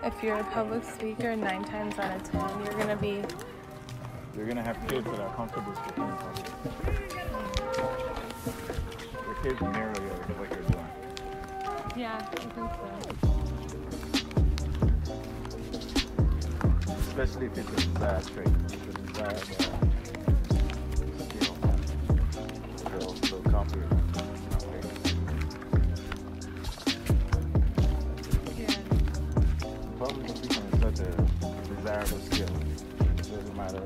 If you're a public speaker, 9 times out of 10, you're gonna have kids that are comfortable speaking in public. Your kids mirror what you're doing. Yeah, I think so. Especially if it's a desired trait, it's a desired skill. They'll copy it. Public speaking is such a desirable skill. It doesn't matter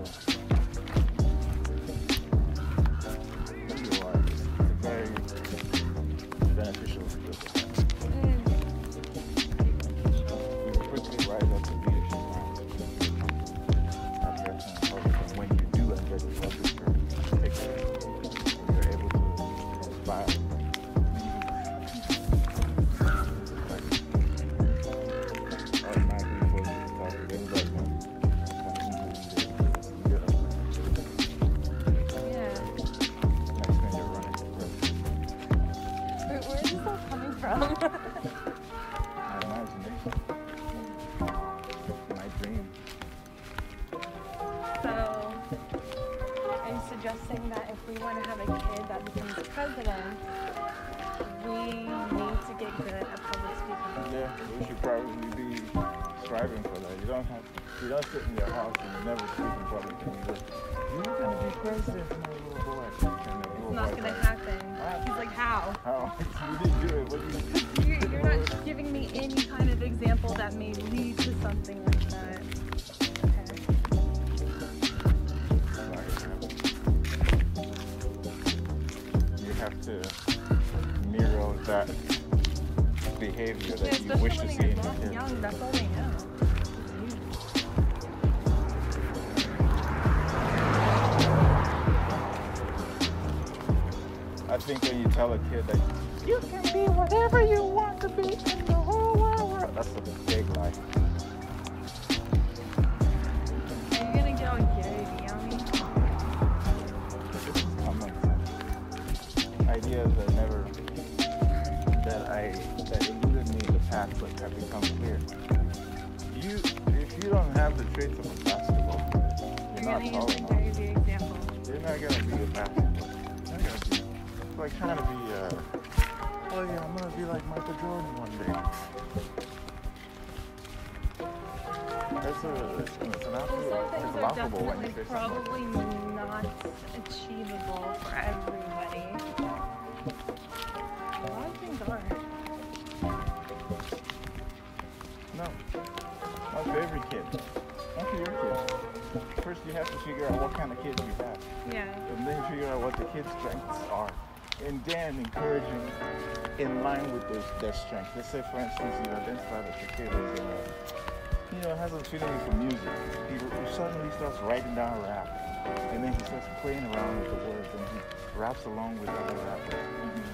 who you are. It's a very beneficial skill. You quickly rise up to leadership after in public, and when you do enter the public picture, you're able to inspire. From. My imagination. My dream. So, are you suggesting that if we want to have a kid that becomes president, we need to get good at public speaking? Yeah, we should probably be striving for that. You don't sit in your house and you never speak in public and you go, you're going to be president, my little boy. It's not going to happen. He's like, how? How? You didn't do it. What do you do? You're not giving me any kind of example that may lead to something like that. Okay. You have to mirror that behavior that you wish to see in your kids. Young, that's all they know. I think when you tell a kid that you can be whatever you want to be in the whole wide world, that's a big lie. Are you gonna go gay on me? This is common sense. Ideas that eluded me in the past but have become clear. If you don't have the traits of a basketball player, you're not tall enough. You're not gonna be a basketball player. It's like trying to be, oh yeah, I'm gonna be like Michael Jordan one day. It's an absolute, it's laughable when you say probably not achievable for everybody. A lot of things are. No, not for every kid. Not for your kid. First you have to figure out what kind of kids you have. Yeah. And then figure out what the kids' strengths are. And then encouraging in line with their strengths. Let's say, for instance, you identify that your kid is, has a feeling for music. He suddenly starts writing down rap, and then he starts playing around with the words, and he raps along with other rappers.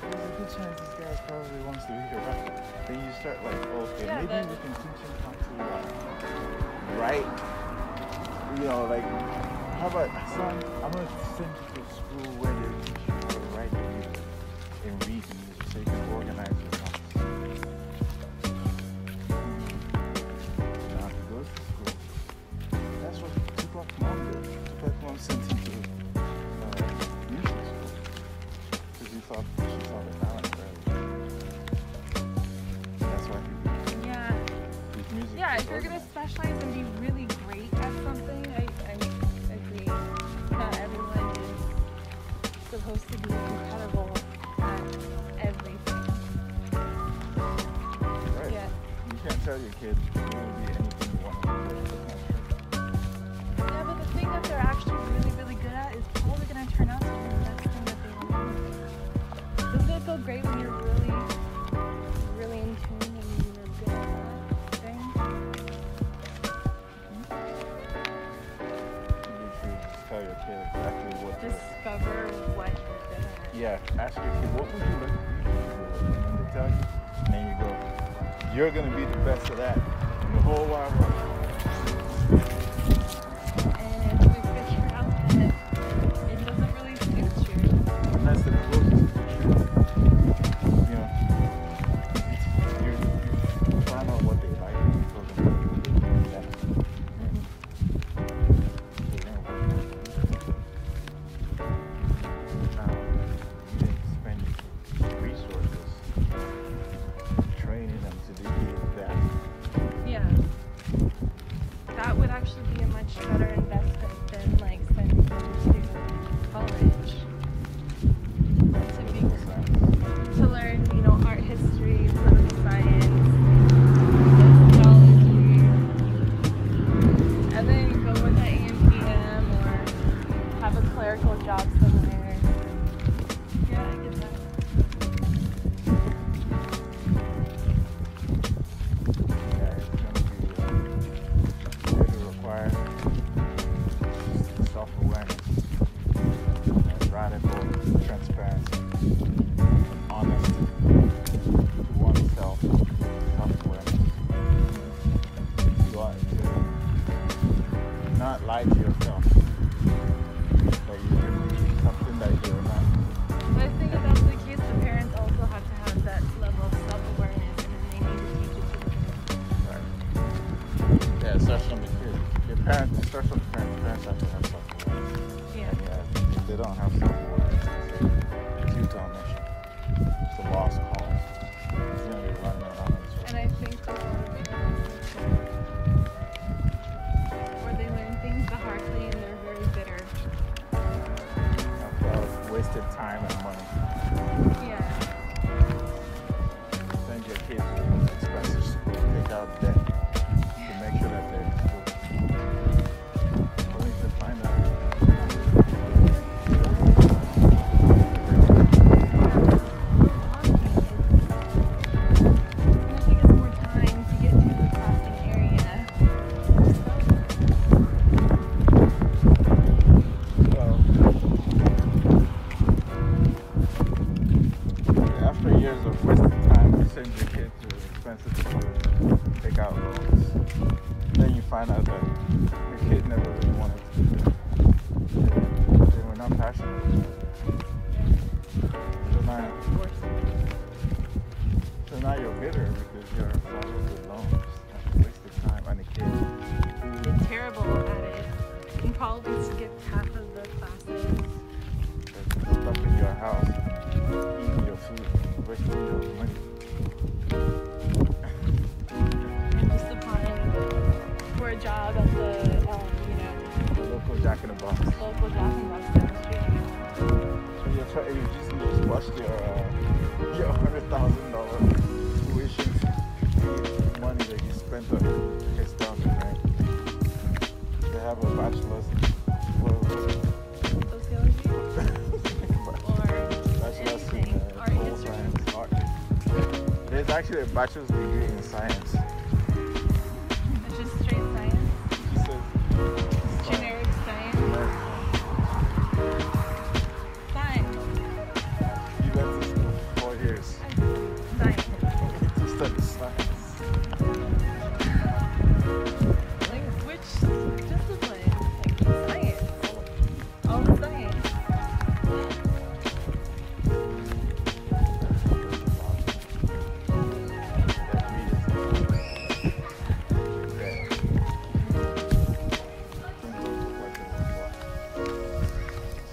There's a good chance this guy probably wants to be a rapper. Then you start like, okay, yeah, maybe we can teach him how to write. How about, son, I'm going to send you to school where they teach you how to write music and read music so you can organize your thoughts. Now, if he goes to school, that's what Tupac's mom did. Tupac's mom sent him to music school because she saw the talent early. That's why his music. Yeah, if you're going to specialize and be really great at something, I agree. Not everyone is supposed to be incredible at everything. Right. Yeah. You can't tell your kids you're going to be anything you want to be. Yeah, but the thing that they're actually really, really good at is probably going to turn out to be the best thing that they want to do. Doesn't it feel great when you're really, really in tune and you're good at that thing? You should tell your kid exactly what Discover what you're good at. Yeah, ask your kid, what would you like to be? And they tell you, and then you go, you're going to be the best of that in the whole wide world. And if we figure out that it doesn't really suit you. That's the closest to the truth. You find out what they like and you tell them. starts from the kid. Your parents, it starts from the parents. Parents have to have self-awareness. Yeah. And yeah, if they don't have self-awareness, it's futile mission. It's a lost cause. It's going to be running around in circles. And I think that's or they learn things the hard way and they're very bitter. About wasted time and money. Yeah. Send your kids to the most expensive school. Take out debt to make sure that they're in school. Only to find out. After years of wasted time, you send your kids to expensive schools, take out loans. Then you find out that your kid never really wanted to do it. They were not passionate. So now you're bitter because you're following the loans. That's wasted time on a kid. You're terrible at it. You probably skipped half of the classes. They're stuck in your house, eating your food, wasting your money. And just applying for a job at the, The local Jack in the Box. local Jack in the Box down the street. So you just watched your $100,000 tuition money that you spent on kids down the drain. They have a bachelor's in Sociology? Or bachelor's in anything. Art pole history. science, art. There's actually a bachelor's degree in science. It's just straight science. She says Generic science. Science. You went to school for 4 years Science. to study science. Like, which discipline? Like, science. All the science.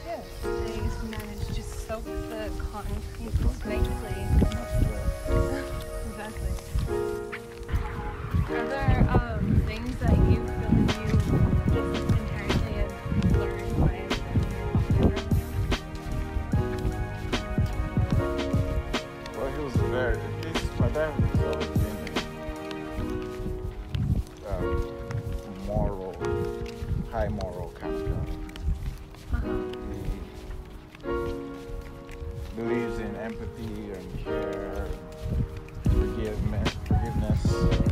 Yes. They managed to soak the concrete nicely. Exactly. Are there things that you feel you just inherently have learned by observing your father growing Well, he was very, my dad has always been a moral, high moral kind of guy. up? He believes in empathy and care and forgiveness. Is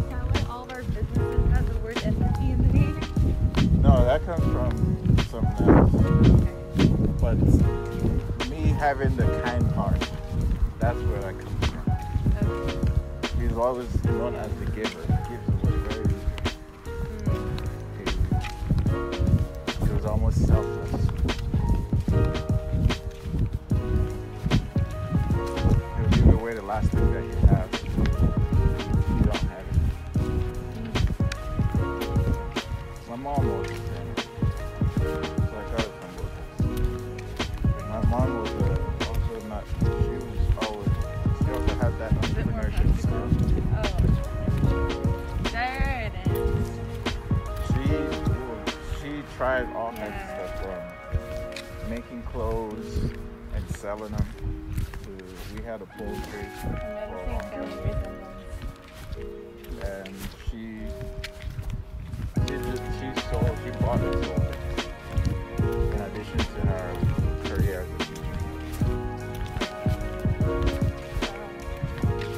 that why all of our businesses have the word empathy in the name? No, that comes from something else. But me having the kind heart, that's where that comes from. Okay. He's always known as the giver. He gives away very easily. He was almost selfless. He'll give away the last thing that he has. You don't have it. My mom was the same. So I got it from both of us. My mom was also not, she also had that A bit more entrepreneurship practical. skill. Oh. There it is. She tried all kinds of stuff from making clothes and selling them to, we had a poultry for a long Noticing time. family resemblance. And she bought and sold things in addition to her career as a teacher.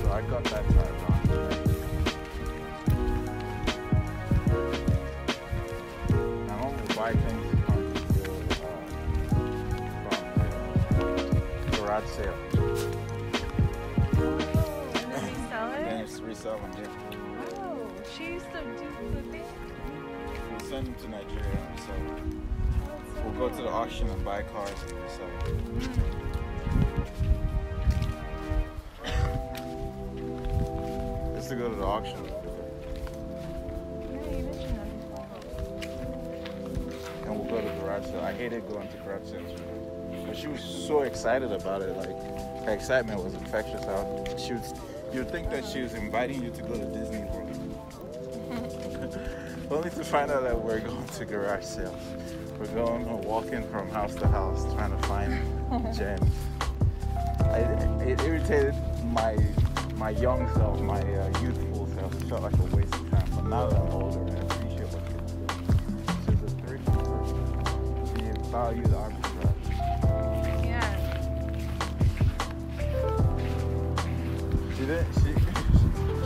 So I got that side on. My mom would buy things from the garage sale. And then you sell Then it? it's resell them, yeah. Oh, she used to do flipping? We'll send them to Nigeria and sell them. We'll go to the auction and buy cars and sell them. Just to go to the auction. Yeah, you mentioned that. and we'll go to garage sale. I hated going to garage sales, but she was so excited about it. Like, her excitement was infectious. You'd think that she was inviting you to go to Disney World. Only to find out that we're going to garage sales. We're walking from house to house trying to find gems. It irritated my young self, my youthful self. It felt like a waste of time. But now that I'm older, I appreciate what kids do. She's a thrifty person. She valued the arbitrage. Yeah.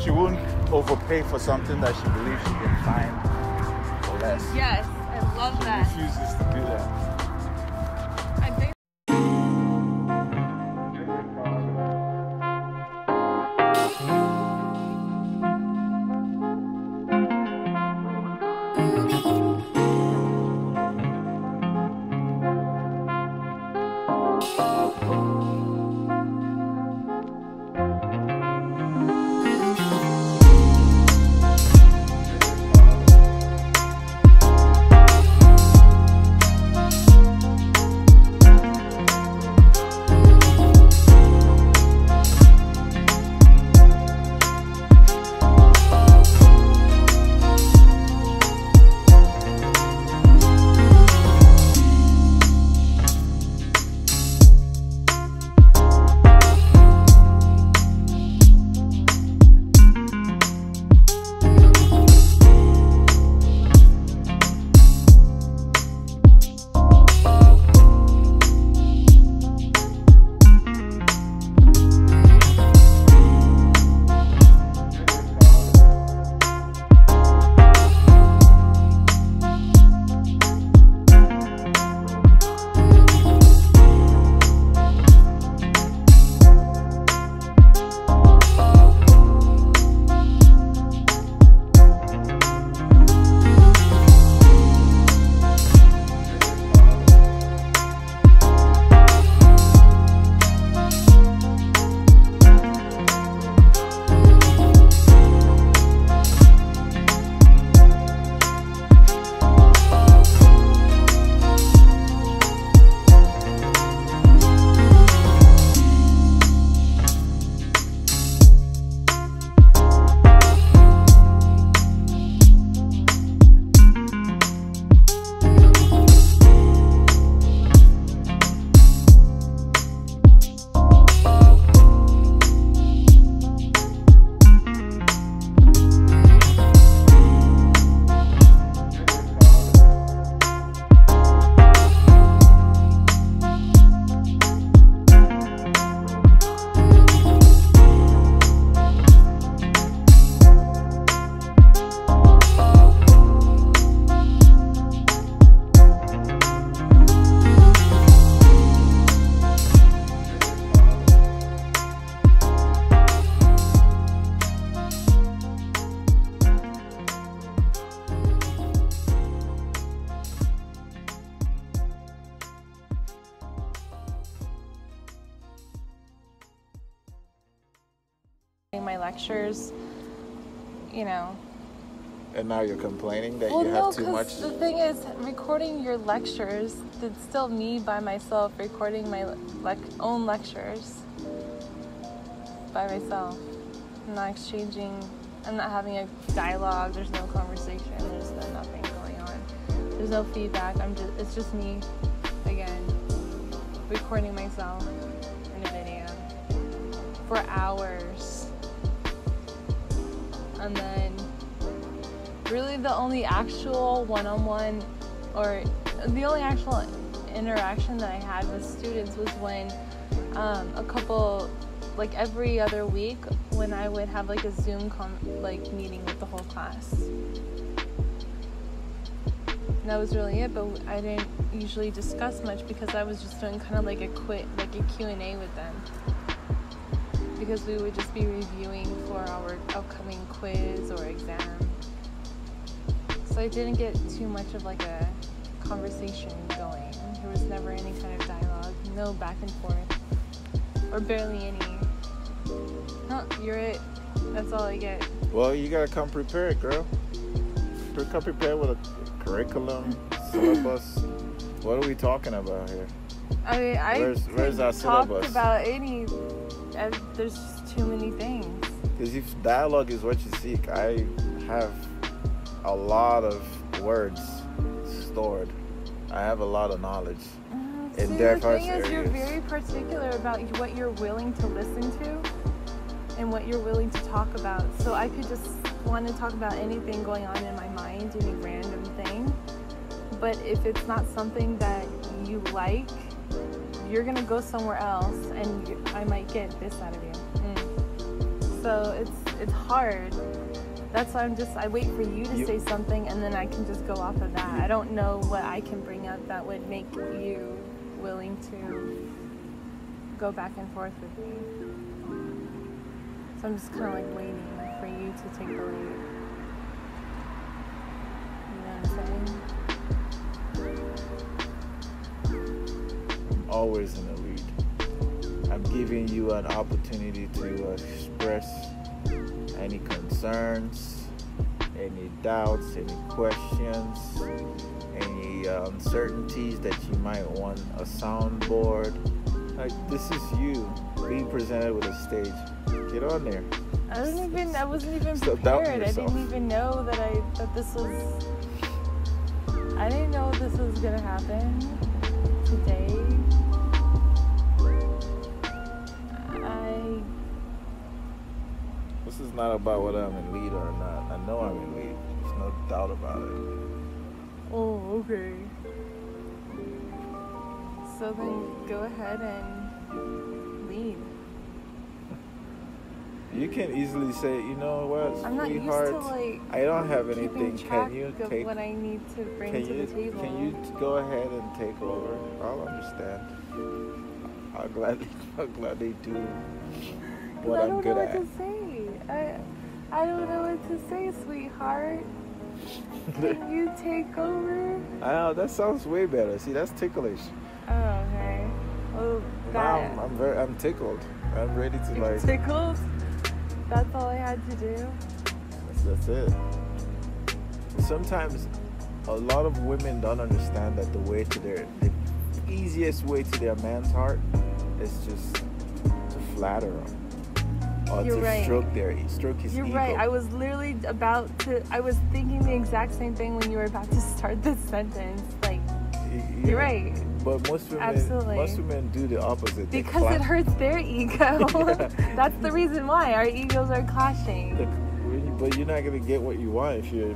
She wouldn't overpay for something that she believes she can find for less. Yes, I love that. She refuses to do that. I think my lectures, you know. And now you're complaining that Well, you no, have too much? because the thing is, recording your lectures, it's still me by myself recording my own lectures by myself. I'm not exchanging, I'm not having a dialogue, there's no conversation, there's nothing going on. There's no feedback, it's just me, again, recording myself in a video for hours. And then really the only actual one-on-one or the only actual interaction that I had with students was when a couple, like every other week, when I would have like a Zoom meeting with the whole class. And that was really it, but I didn't usually discuss much because I was just doing kind of like a Q&A with them. Because we would just be reviewing for our upcoming quiz or exam. So I didn't get too much of like a conversation going. There was never any kind of dialogue, no back and forth, or barely any. No, you're it. That's all I get. Well, you gotta come prepared, girl. Come prepared with a curriculum, syllabus. What are we talking about here? I mean, Where's our talk syllabus? about any. There's just too many things. Because if dialogue is what you seek, I have a lot of words stored. I have a lot of knowledge in See, diverse the thing areas. is, you're very particular about what you're willing to listen to and what you're willing to talk about. So I could just want to talk about anything going on in my mind, any random thing. But if it's not something that you like, you're gonna go somewhere else, and I might get this out of you. So it's hard. That's why I wait for you to say something, and then I can just go off of that. I don't know what I can bring up that would make you willing to go back and forth with me. So I'm just kind of like waiting for you to take the lead. You know what I'm saying? Always in the lead. I'm giving you an opportunity to express any concerns, any doubts, any questions, any uncertainties that you might want a soundboard. Like, this is you being presented with a stage. Get on there. I wasn't even Stop doubting prepared. I yourself. didn't even know that this was. I didn't know this was gonna happen today. This is not about whether I'm in lead or not. I know I'm in lead. There's no doubt about it. Oh, okay. So then go ahead and lead. You can easily say, you know what, I'm not sweetheart, used to like I don't have anything. keeping track Can you of take? what I need to bring Can to you the table. can you go ahead and take over? I'll understand. I'm glad they do what I I'm don't good know at. what to say. I don't know what to say, sweetheart. Can you take over? I know that sounds way better. See, that's ticklish. Oh, okay. Well, Now I'm tickled. I'm ready to you're like. tickled? That's all I had to do? That's it. Sometimes a lot of women don't understand that the easiest way to their man's heart is just to flatter him or You're to right. stroke his You're ego. right. I was literally I was thinking the exact same thing when you were about to start this sentence. Like, you're right. But Absolutely. most women do the opposite. They Because it hurts their ego. Yeah. That's the reason why our egos are clashing. But you're not gonna get what you want if you're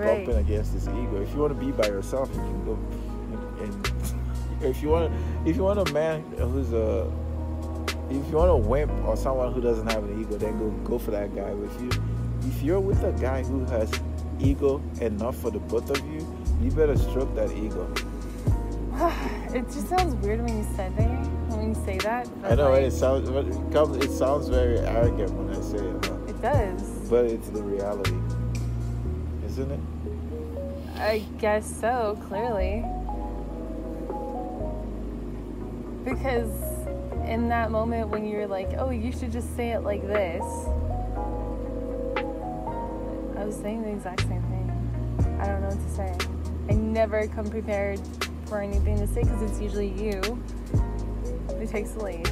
bumping against this ego. If you want to be by yourself, you can go. And if you want a man who's if you want a wimp or someone who doesn't have an ego, then go for that guy. But if you're with a guy who has ego enough for the both of you, you better stroke that ego. It just sounds weird when you say that. I know, like, it sounds very arrogant when I say it. Huh? It does. But it's the reality, isn't it? I guess so, clearly. Because in that moment when you're like, oh, you should just say it like this, I was saying the exact same thing. I don't know what to say. I never come prepared for anything to say because it's usually you who takes the lead.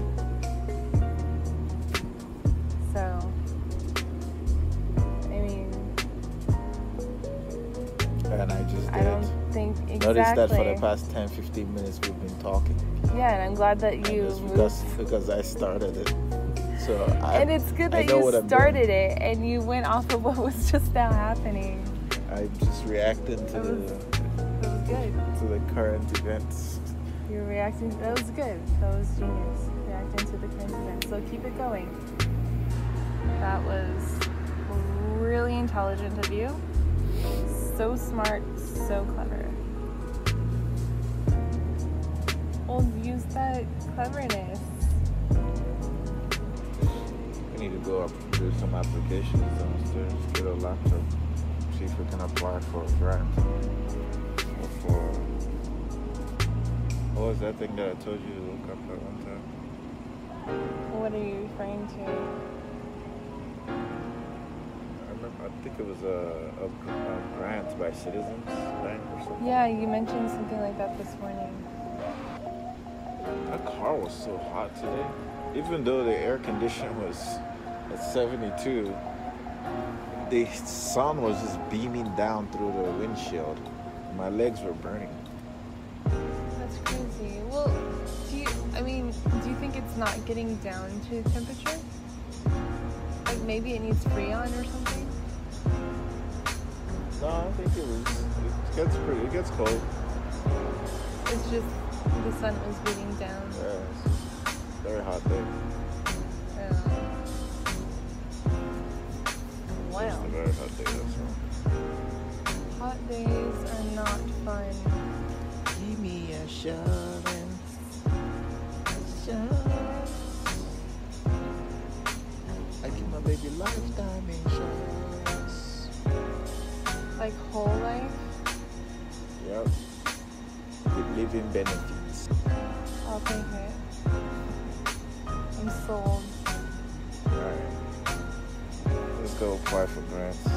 So, I mean, And I just did. I don't think exactly. Notice that for the past 10-15 minutes we've been talking. Yeah, and I'm glad that you moved. Because I started it. So and it's good that you started it and you went off of what was just now happening. I'm just reacting to That was good. To the current events. You're reacting. That was good. That was genius. Reacting to the current events. So keep it going. That was really intelligent of you. So smart. So clever. Well, use that cleverness. We need to go up and do some applications downstairs. Get a laptop. See if we can apply for a grant. Or for... What was that thing that I told you to look up at one time? What are you referring to? I I think it was a grant by Citizens Bank or something. Yeah, you mentioned something like that this morning. My car was so hot today. Even though the air condition was at 72, the sun was just beaming down through the windshield. My legs were burning. That's crazy. Well, do you think it's not getting down to temperature? Like maybe it needs Freon or something? No, I think it gets cold. It's just the sun was beating down. Yeah, it's a very hot day. Wow. It's a very hot day, that's all. Hot days are not fun. Give me assurance. Assurance. I give my baby lifetime insurance. Like whole life? Yep. With living benefits. I'll take it. I'm sold. Alright. Let's go apply for grants.